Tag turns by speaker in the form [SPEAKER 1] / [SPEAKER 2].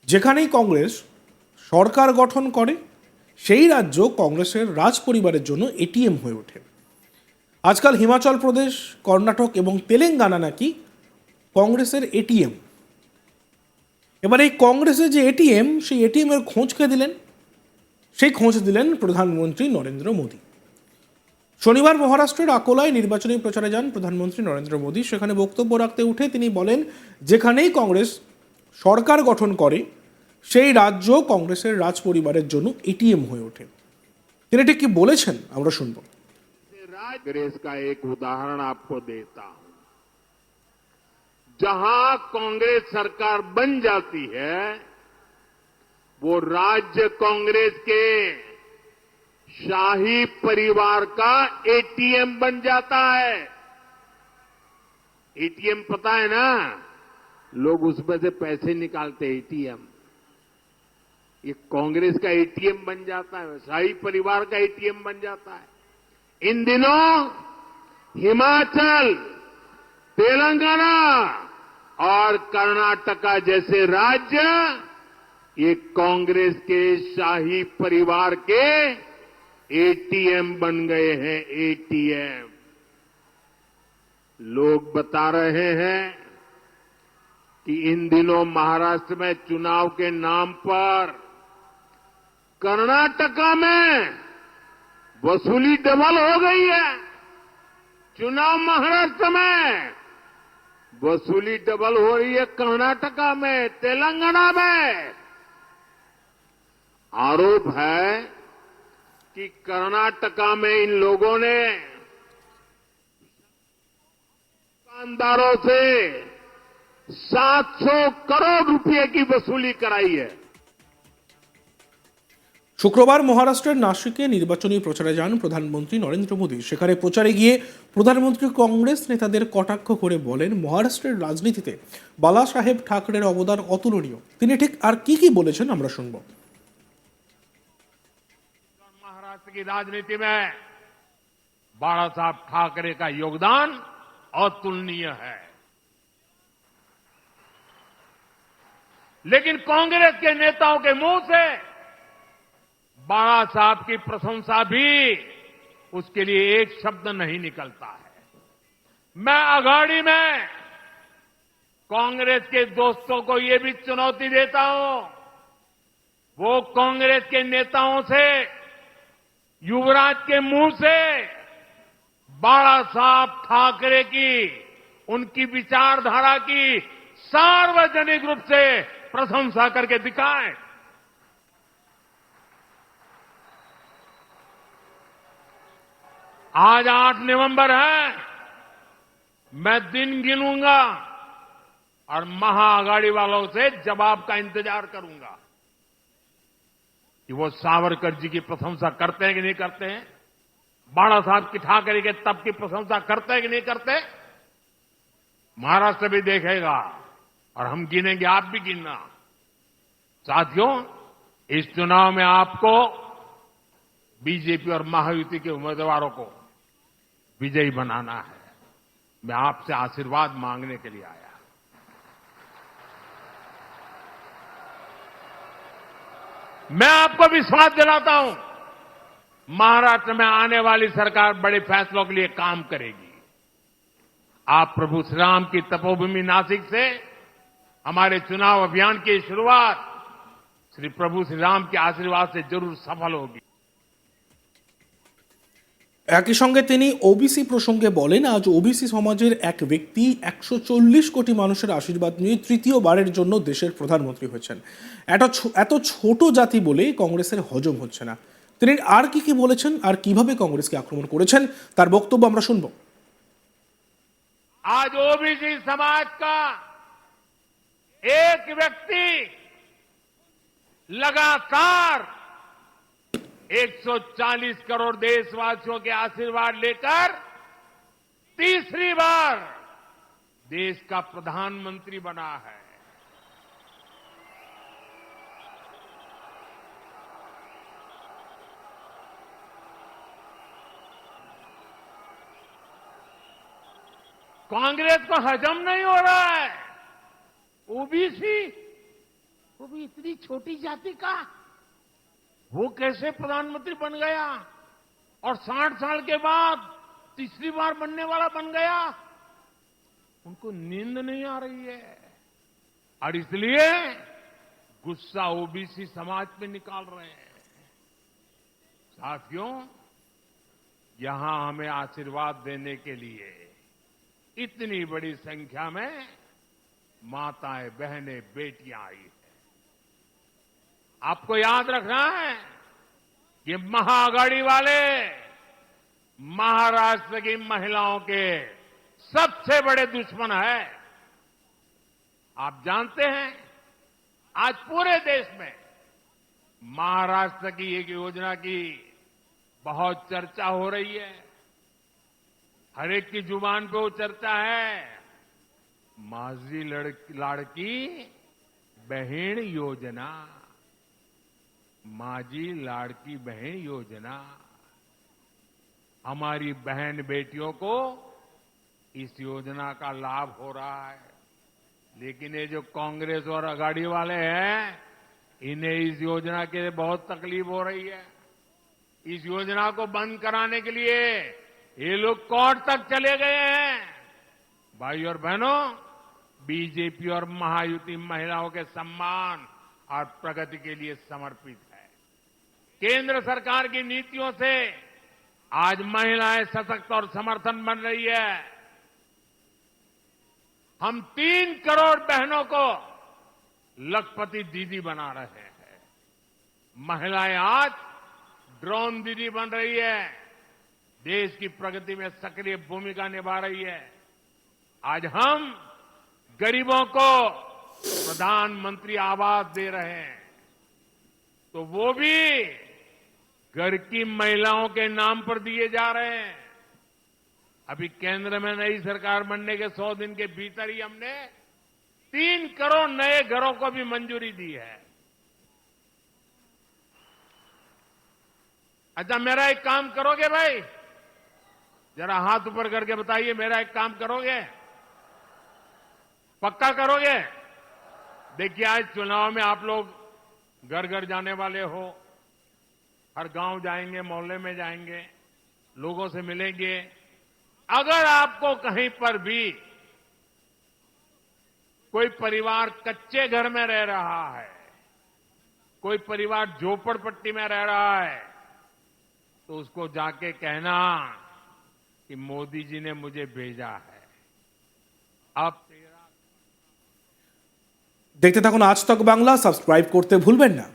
[SPEAKER 1] যেখানেই কংগ্রেস সরকার গঠন করে সেই রাজ্য কংগ্রেসের রাজ পরিবারের জন্য এটিএম হয়ে ওঠে। আজকাল হিমাচল প্রদেশ, কর্ণাটক এবং তেলেঙ্গানা নাকি কংগ্রেসের এটিএম। এবার এই কংগ্রেসের যে এটিএম, সেই এটিএম এর খোঁজকে দিলেন, সেই খোঁজ দিলেন প্রধানমন্ত্রী নরেন্দ্র মোদী। শনিবার মহারাষ্ট্রের আকোলায় নির্বাচনী প্রচারে যান প্রধানমন্ত্রী নরেন্দ্র মোদী। সেখানে বক্তব্য রাখতে উঠে তিনি বলেন, যেখানেই কংগ্রেস সরকার গঠন করে সেই রাজ্য কংগ্রেসের রাজ পরিবারের জন্য এটিএম হয়ে ওঠে। তিনি ঠিক কি বলেছেন আমরা শুনবো।
[SPEAKER 2] कांग्रेस का एक उदाहरण आपको देता हूं। जहां कांग्रेस सरकार बन जाती है वो राज्य कांग्रेस के शाही परिवार का एटीएम बन जाता है। एटीएम पता है ना, लोग उसमें से पैसे निकालते हैं। एटीएम ये कांग्रेस का एटीएम बन जाता है, शाही परिवार का एटीएम बन जाता है। इन दिनों हिमाचल, तेलंगाना और कर्नाटका जैसे राज्य ये कांग्रेस के शाही परिवार के एटीएम बन गए हैं। एटीएम लोग बता रहे हैं कि इन दिनों महाराष्ट्र में चुनाव के नाम पर कर्नाटका में वसूली डबल हो गई है। चुनाव महाराष्ट्र में वसूली डबल हो रही है, कर्नाटका में, तेलंगाना में। आरोप है कि कर्नाटका में इन लोगों ने दुकानदारों से 700 करोड़ रुपए की वसूली कराई है।
[SPEAKER 1] শুক্রবার মহারাষ্ট্রের নাসিকে নির্বাচনী প্রচারে যান প্রধানমন্ত্রী নরেন্দ্র মোদী। সেখানে প্রচারে গিয়ে প্রধানমন্ত্রী কংগ্রেস নেতাদের কটাক্ষ করে বলেন, মহারাষ্ট্রের রাজনীতিতে বালা সাহেব ঠাকরের অবদান অতুলনীয়। তিনি ঠিক আর কি কি বলেছেন আমরা শুনব।
[SPEAKER 2] महाराष्ट्र की राजनीति में बाला साहब ठाकरे का योगदान अतुलनीय है, लेकिन कांग्रेस के नेताओं के मुंह से बाला साहब की प्रशंसा भी उसके लिए एक शब्द नहीं निकलता है। मैं अघाड़ी में कांग्रेस के दोस्तों को ये भी चुनौती देता हूं, वो कांग्रेस के नेताओं से, युवराज के मुंह से बाला साहब ठाकरे की, उनकी विचारधारा की सार्वजनिक रूप से प्रशंसा करके दिखाएं। आज 8 नवंबर है, मैं दिन गिनूंगा और महाआघाड़ी वालों से जवाब का इंतजार करूंगा कि वो सावरकर जी की प्रशंसा करते हैं कि नहीं करते हैं, बाला साहब की ठाकरे के तप की प्रशंसा करते हैं कि नहीं करते। महाराष्ट्र भी देखेगा और हम गिनेंगे, आप भी गिनना। साथियों, इस चुनाव में आपको बीजेपी और महायुति के उम्मीदवारों को विजयी बनाना है। मैं आपसे आशीर्वाद मांगने के लिए आया। मैं आपको विश्वास दिलाता हूं, महाराष्ट्र में आने वाली सरकार बड़े फैसलों के लिए काम करेगी। आप प्रभु श्री राम की तपोभूमि नासिक से हमारे चुनाव अभियान की शुरुआत श्री प्रभु श्री राम के आशीर्वाद से जरूर सफल होगी।
[SPEAKER 1] একই সঙ্গে তিনি ওবিসি প্রসঙ্গে বলেন, আজ ওবিসি সমাজের এক ব্যক্তি 140 কোটি মানুষের আশীর্বাদ নিয়ে তৃতীয়বারের জন্য দেশের প্রধানমন্ত্রী হয়েছেন। এত ছোট জাতি বলে কংগ্রেসের হজম হচ্ছে না। তিনি আর কি কি বলেছেন আর কিভাবে কংগ্রেসকে আক্রমণ করেছেন তার বক্তব্য আমরা শুনব।
[SPEAKER 2] आज ओबीसी समाज का एक व्यक्ति लगातार 140 करोड़ देशवासियों के आशीर्वाद लेकर तीसरी बार देश का प्रधानमंत्री बना है। कांग्रेस को हजम नहीं हो रहा है। ओबीसी वो भी इतनी छोटी जाति का वो कैसे प्रधानमंत्री बन गया और 60 साल के बाद तीसरी बार बनने वाला बन गया? उनको नींद नहीं आ रही है और इसलिए गुस्सा ओबीसी समाज पे निकाल रहे हैं। साथियों, यहां हमें आशीर्वाद देने के लिए इतनी बड़ी संख्या में माताएं, बहनें, बेटियां आई हैं। आपको याद रखना है कि महाआघाड़ी वाले महाराष्ट्र की महिलाओं के सबसे बड़े दुश्मन है। आप जानते हैं, आज पूरे देश में महाराष्ट्र की एक योजना की बहुत चर्चा हो रही है। हर एक की जुबान पे वो चर्चा है, माझी लाड़की बहन योजना, माझी लाड़की बहन योजना। हमारी बहन बेटियों को इस योजना का लाभ हो रहा है, लेकिन ये जो कांग्रेस और अघाड़ी वाले हैं, इन्हें इस योजना के लिए बहुत तकलीफ हो रही है। इस योजना को बंद कराने के लिए ये लोग कोर्ट तक चले गए हैं। भाई और बहनों, बीजेपी और महायुति महिलाओं के सम्मान और प्रगति के लिए समर्पित है। केंद्र सरकार की नीतियों से आज महिलाएं सशक्त और समर्थन बन रही है। हम 3 करोड़ बहनों को लखपति दीदी बना रहे हैं। महिलाएं आज ड्रोन दीदी बन रही है, देश की प्रगति में सक्रिय भूमिका निभा रही है। आज हम गरीबों को प्रधानमंत्री आवास दे रहे हैं, तो वो भी घर की महिलाओं के नाम पर दिए जा रहे हैं। अभी केंद्र में नई सरकार बनने के 100 दिन के भीतर ही हमने 3 करोड़ नए घरों को भी मंजूरी दी है। अच्छा, मेरा एक काम करोगे भाई? जरा हाथ ऊपर करके बताइए, मेरा एक काम करोगे? पक्का करोगे? देखिए, आज चुनाव में आप लोग घर घर जाने वाले हो, हर गांव जाएंगे, मोहल्ले में जाएंगे, लोगों से मिलेंगे। अगर आपको कहीं पर भी कोई परिवार कच्चे घर में रह रहा है, कोई परिवार झोपड़पट्टी में रह रहा है, तो उसको जाके कहना कि मोदी जी ने मुझे भेजा है। अब
[SPEAKER 1] দেখতে থাকুন আজ তক বাংলা, সাবস্ক্রাইব করতে ভুলবেন না।